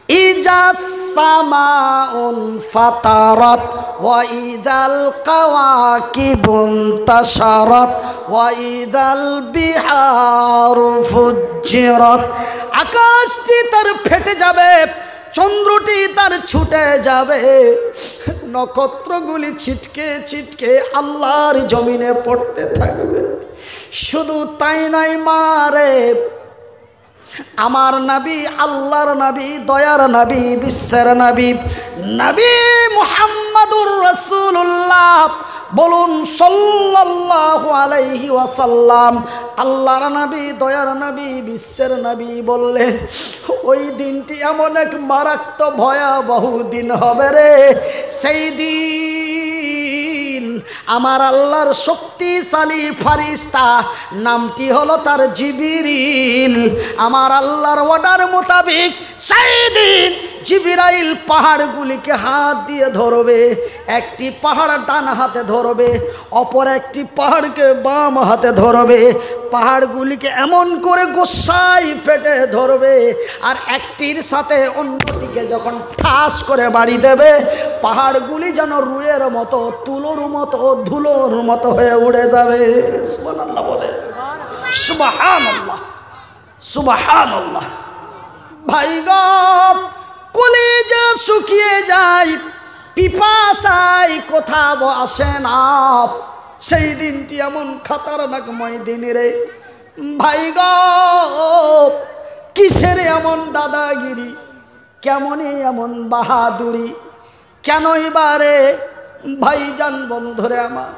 ইজাস সামাউন ফাতারাত ওয়া ইদাল কাওয়াকিবুন তাশারাত ওয়া ইদাল বিহারু ফুজ্জিরাত। আকাশটি তার ফেটে যাবে, চন্দ্রটি তার ছুটে যাবে, নক্ষত্রগুলি ছিটকে ছিটকে আল্লাহর জমিনে পড়তে থাকবে। শুধু তাই নয় মারে, আমার নবী, আল্লাহর নবী, দয়ার নবী, বিশ্বের নবী, নবী মুহাম্মাদুর রাসূলুল্লাহ বলুন সাল্লাল্লাহু আলাইহি ওয়াসাল্লাম, আল্লাহর নবী, দয়ার নবী, বিশ্বের নবী বললেন, ওই দিনটি এমন এক মারাত্মক ভয়াবহ দিন হবে রে। সেই দিন আমার আল্লাহর শক্তিশালী ফারিস্তা, নামটি হলো তার জিবরিল, আমার আল্লাহর অর্ডার মোতাবেক সেই দিন জিবরাইল পাহাড়গুলিকে হাত দিয়ে ধরবে। একটি পাহাড় ডান হাতে ধরবে, অপর একটি পাহাড়কে বাম হাতে ধরবে। পাহাড়গুলিকে এমন করে গোসাই পেটে ধরবে, আর একটির সাথে অন্যটিকে যখন ঠাস করে বাড়ি দেবে, পাহাড়গুলি যেন রুয়ের মতো, তুলোর মতো, ধুলোর মতো হয়ে উড়ে যাবে। সুবহানাল্লাহ বলে, সুবহানাল্লাহ, সুবহানাল্লাহ। ভাই গো, কলিজা শুকিয়ে যায়, পিপাসায় কোথাও আসে না। সেই দিনটি এমন খতরনাকময় দিন রে ভাই গো। কিসের এমন দাদাগিরি, কেমনই এমন বাহাদুরি, কেনই বারে ভাইজান বন্ধুরে আমার।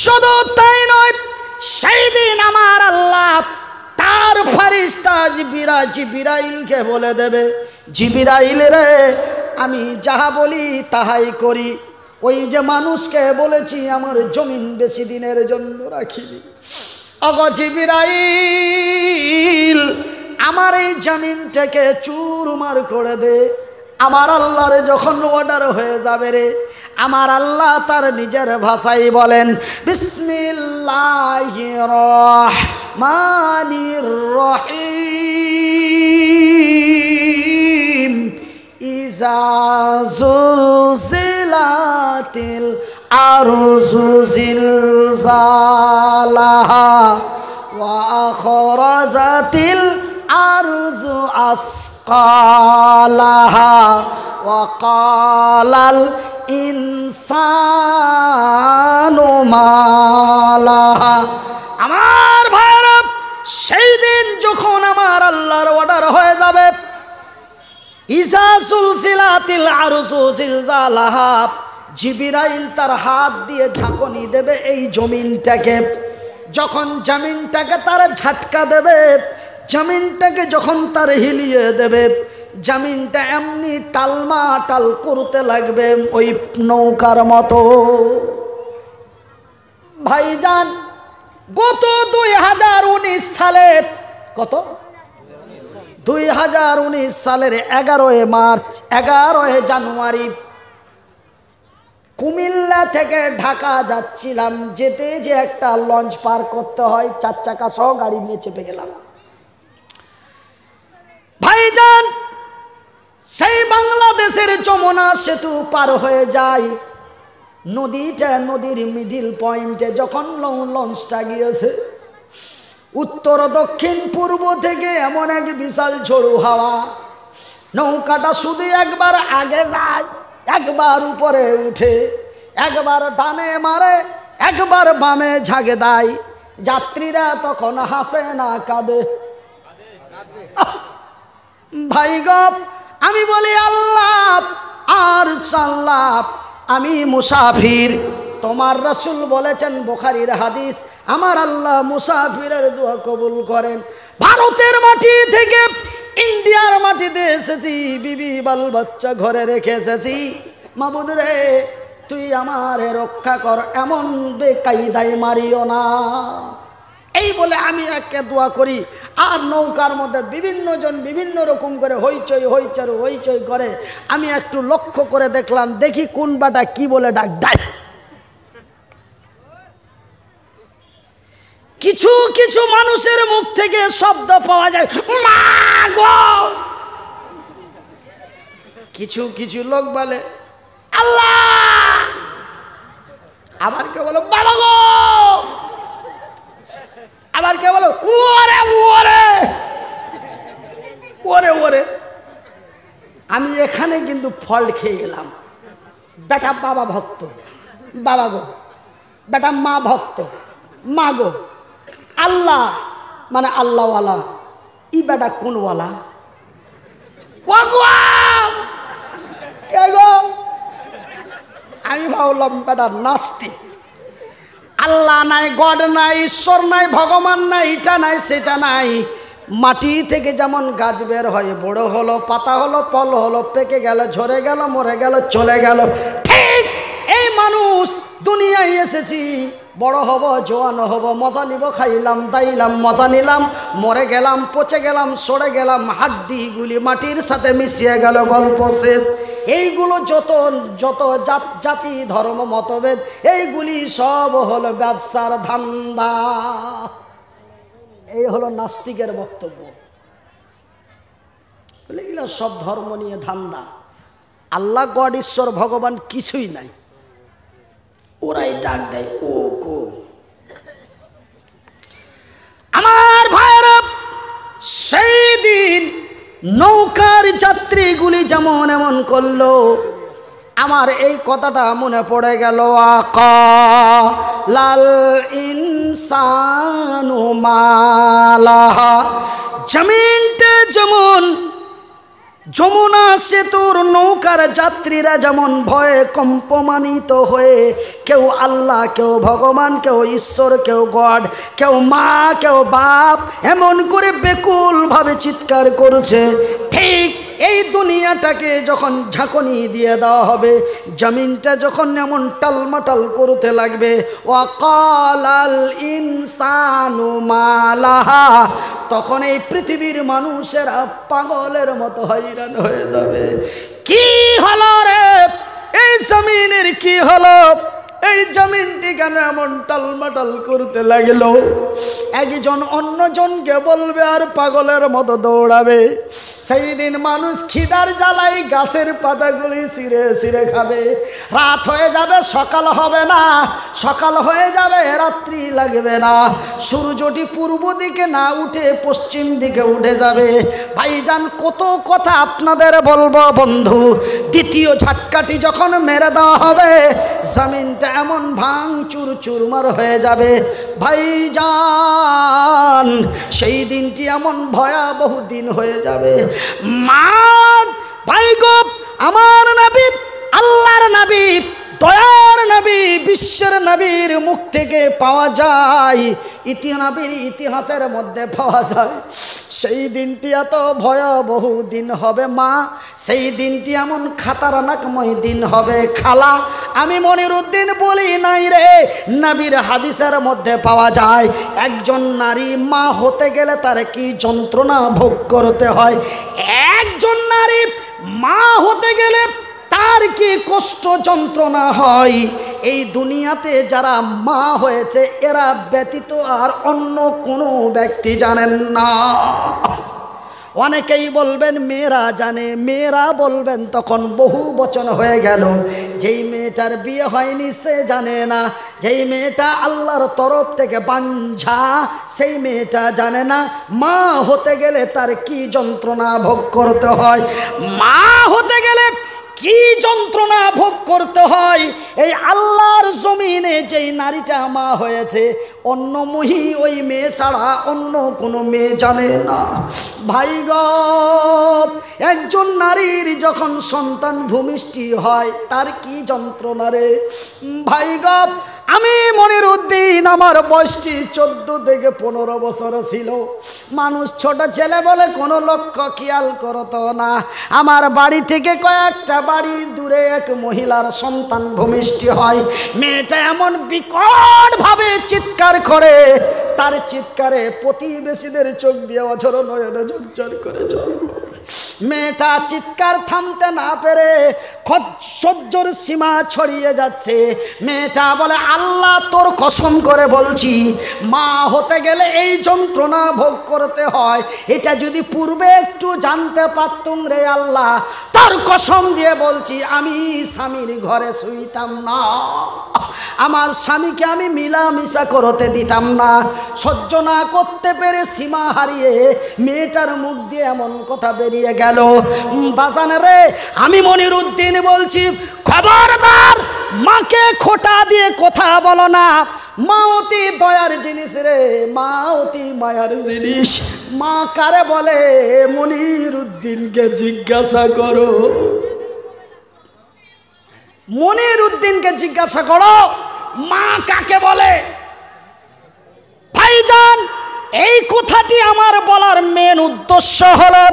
শুধু তাই নয়, সেই দিন আমার আল্লাহ তার ফারিস্তা জিবরাইলকে বলে দেবে, জিবরাইল রে, আমি যাহা বলি তাহাই করি। ওই যে মানুষকে বলেছি আমার জমিন বেশি দিনের জন্য রাখিনি, অগো জিবরাইল, আমার এই জমিনটাকে চুরমার করে দে। আমার আল্লাহর যখন অর্ডার হয়ে যাবে রে, আমার আল্লাহ তার নিজের ভাষায় বলেন, বিসমিল্লাহির রহমানির রহিম, ইজা জুলজিলাতিল আরজু জিলজালাহা ওয়া আখরাজাতিল আরজু আসকালাহা ওয়া ক্বালাল ইনসানু মালাহা। আমার ভাইরা, সেই দিন যখন আমার আল্লাহর অর্ডার হয়ে যাবে, ইজা সুলসিলাতিল আরজু জিলজালাহা, জিবরাইল তার হাত দিয়ে ঝাঁকুনি দেবে এই জমিনটাকে। যখন জমিনটাকে তার ঝাটকা দেবে, জমিনটাকে যখন তার হিলিয়ে দেবে, জমিনটা এমনি টালমাটাল করতে লাগবে ওই নৌকার মতো। ভাইজান, গত 2019 সালে, কত 2019 সালের 11 মার্চ, 11 জানুয়ারি কুমিল্লা থেকে ঢাকা যাচ্ছিলাম। যেতে যে একটা লঞ্চ পার করতে হয়, 4 চাকা সহ গাড়ি নিয়ে চেপে গেলাম। ভাইজান, সেই বাংলাদেশের যমুনা সেতু পার হয়ে যায়, নদীটা, নদীর মিডিল পয়েন্টে যখন লঞ্চটা গিয়েছে, উত্তর দক্ষিণ পূর্ব থেকে এমন এক বিশাল ঝোড়ো হাওয়া, নৌকাটা শুধু একবার আগে যায়, একবার উপরে উঠে, একবার ডানে মারে, একবার বামে ঝাঁকে দেয়। যাত্রীরা তখন হাসে না কাঁদে। ভাই গো, আমি বলি আল্লাহ আর সাল্লাহ, আমি মুসাফির। তোমার রাসূল বলেছেন, বুখারীর হাদিস, আমার আল্লাহ মুসাফিরের দোয়া কবুল করেন। ভারতের মাটি থেকে ইন্ডিয়ার মাটিতে এসেছি, বিবি বাল বাচ্চা ঘরে রেখে এসেছি। মাবুদ রে, তুই আমারে রক্ষা কর, এমন বেকায়দায় মারিও না। এই বলে আমি একে দোয়া করি, আর নৌকার মধ্যে বিভিন্ন জন বিভিন্ন রকম করে হইচই হইচই হইচই করে। আমি একটু লক্ষ্য করে দেখলাম, দেখি কোন বাটা কি বলে ডাক দেয়। কিছু কিছু মানুষের মুখ থেকে শব্দ পাওয়া যায়, মা গো। কিছু কিছু লোক বলে আল্লাহ, আবার কে বলো বাবা গো, আবার কে বলো ওরে ওরে ওরে ওরে। আমি এখানে কিন্তু ফল্ট খেয়ে গেলাম। বেটা বাবা ভক্ত, বাবা গো, বেটা মা ভক্ত, মা গো। আল্লাহ মানে আল্লাহওয়ালা, ই বেটা কোনওয়ালা? আমি ভাবলাম বেটা নাস্তিক। আল্লাহ নাই, গড নাই, ঈশ্বর নাই, ভগবান নাই, এটা নাই সেটা নাই। মাটি থেকে যেমন গাছ বের হয়, বড় হলো, পাতা হলো, ফল হলো, পেকে গেল, ঝরে গেল, মরে গেল, চলে গেল, ঠিক এই মানুষ দুনিয়ায় এসেছি, বড় হব, জোয়ান হব, মজা নিব, খাইলাম দাইলাম, মজা নিলাম, মরে গেলাম, পচে গেলাম, সরে গেলাম, হাড্ডিগুলি মাটির সাথে মিশিয়ে গেল, গল্প শেষ। এইগুলো যত যত জাতি ধর্ম মতভেদ, এইগুলি সব হলো ব্যবসার ধান্দা। এই হলো নাস্তিকের বক্তব্য। এগুলো সব ধর্ম নিয়ে ধান্দা। আল্লাহ, গড, ঈশ্বর, ভগবান কিছুই নাই। ওরাই ডাক দেয় ও গো। আমার ভাইরা, সেই দিন নৌকার যাত্রীগুলি যেমন এমন করলো, আমার এই কথাটা মনে পড়ে গেল। আকা লাল ইনসানু মালাহা, জমিনটা যেমন যমুনা সেতুর নৌকার যাত্রীরা যেমন ভয়ে কম্পমানিত হয়ে, কেউ আল্লাহ, কেউ ভগবান, কেউ ঈশ্বর, কেউ গড, কেউ মা, কেউ বাপ, এমন করে বেকুলভাবে চিৎকার করছে, ঠিক এই দুনিয়াটাকে যখন ঝাঁকুনি দিয়ে দেওয়া হবে, জমিনটা যখন এমন টালমাটাল করতে লাগবে, ওয়াকালাল ইনসানু মালাহা, তখন এই পৃথিবীর মানুষেরা পাগলের মতো হয়রান হয়ে যাবে। কি হলো রে, এই জমিনের কি হলো? এই জমিনটি কেন এমন টালমাটাল করতে লাগলো? একজন অন্যজনকে বলবে আর পাগলের মতো দৌড়াবে। সেই দিন মানুষ খিদার জ্বালাই গাছের পাতাগুলি ছিঁড়ে ছিঁড়ে খাবে। রাত হয়ে যাবে, সকাল হবে না, সকাল হয়ে যাবে, রাত্রি লাগবে না। সূর্যটি পূর্ব দিকে না উঠে পশ্চিম দিকে উঠে যাবে। ভাইজান, কত কথা আপনাদের বলবো বন্ধু। দ্বিতীয় ঝাটকাটি যখন মেরে দেওয়া হবে, জমিনটা এমন ভাঙচুর চুরমার হয়ে যাবে ভাইজান, সেই দিনটি এমন ভয়াবহ দিন হয়ে যাবে। মা ভাই গো, আমার নবী, আল্লাহর নবী, দয়ার নবী, বিশ্বের নবীর মুখ থেকে পাওয়া যায়, নবীর ইতিহাসের মধ্যে পাওয়া যায়। সেই দিনটি এত ভয়াবহ দিন হবে মা, সেই দিনটি এমন খাতারনাকময় দিন হবে খালা। আমি মনিরুদ্দিন বলি নাই রে, নবীর হাদিসের মধ্যে পাওয়া যায়, একজন নারী মা হতে গেলে তার কি যন্ত্রণা ভোগ করতে হয়। একজন নারী মা হতে গেলে তার কি কষ্ট যন্ত্রণা হয়, এই দুনিয়াতে যারা মা হয়েছে এরা ব্যতীত আর অন্য কোনো ব্যক্তি জানেন না। অনেকেই বলবেন মেয়েরা জানে, মেয়েরা বলবেন তখন বহু বচন হয়ে গেল। যেই মেয়েটার বিয়ে হয়নি সে জানে না, যেই মেয়েটা আল্লাহর তরফ থেকে বাঞ্ঝা সেই মেয়েটা জানে না মা হতে গেলে তার কি যন্ত্রণা ভোগ করতে হয়। মা হতে গেলে কি যন্ত্রণা ভোগ করতে হয়, এই আল্লাহর জমিনে যেই নারীটা মা হয়েছে অন্য মহি ওই মেয়ে ছাড়া অন্য কোনো মেয়ে জানে না। ভাই গো, একজন নারীর যখন সন্তান ভূমিষ্ঠি হয় তার কি যন্ত্রণা রে ভাই গো। আমি মনিরুদ্দিন, আমার বয়সটি 14 থেকে 15 বছর ছিল। মানুষ ছোট ছেলে বলে কোনো লক্ষ্য খেয়াল করতো না। আমার বাড়ি থেকে কয়েকটা বাড়ি দূরে এক মহিলার সন্তান ভূমিষ্ঠি হয়। মেয়েটা এমন বিকটভাবে চিৎকার করে, তার চিৎকারে প্রতিবেশীদের চোখ দিয়ে অঝর নয়নে ঝরঝর করে জল পড়ে। মেয়েটা চিৎকার থামতে না পেরে সহ্যর সীমা ছড়িয়ে যাচ্ছে। মেয়েটা বলে, আল্লাহ তোর কসম করে বলছি, মা হতে গেলে এই যন্ত্রণা ভোগ করতে হয়, এটা যদি পূর্বে একটু জানতে পারতুম রে আল্লাহ, তার কসম দিয়ে বলছি আমি স্বামীর ঘরে শুইতাম না, আমার স্বামীকে আমি মিলামিশা করতে দিতাম না। সহ্য না করতে পেরে সীমা হারিয়ে মেয়েটার মুখ দিয়ে এমন কথা বেরিয়ে গেল। বাজান রে, আমি মনিরুদ্দিন বলছি, খবরদার মাকে খোটা দিয়ে কথা বলো না। মা অতি দয়ার জিনিস রে, মা অতি মায়ার জিনিস। মা কারে বলে মনিরুদ্দিনকে জিজ্ঞাসা করো, মনিরুদ্দিনকে জিজ্ঞাসা করো মা কাকে বলে। ভাইজান, এই কথাটি আমার বলার মেন উদ্দেশ্য হলো,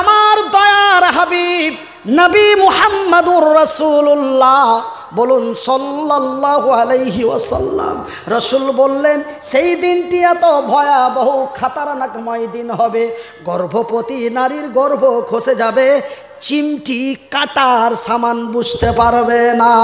আমার দয়ার হাবিব নবী মুহাম্মদুর রাসূলুল্লাহ বলুন সাল্লাল্লাহু আলাইহি ওয়াসাল্লাম, রাসূল বললেন সেই দিনটি এত ভয়াবহ খাতারনাকময় দিন হবে, গর্ভবতী নারীর গর্ভ খসে যাবে, চিমটি কাটার সামান বুঝতে পারবে না।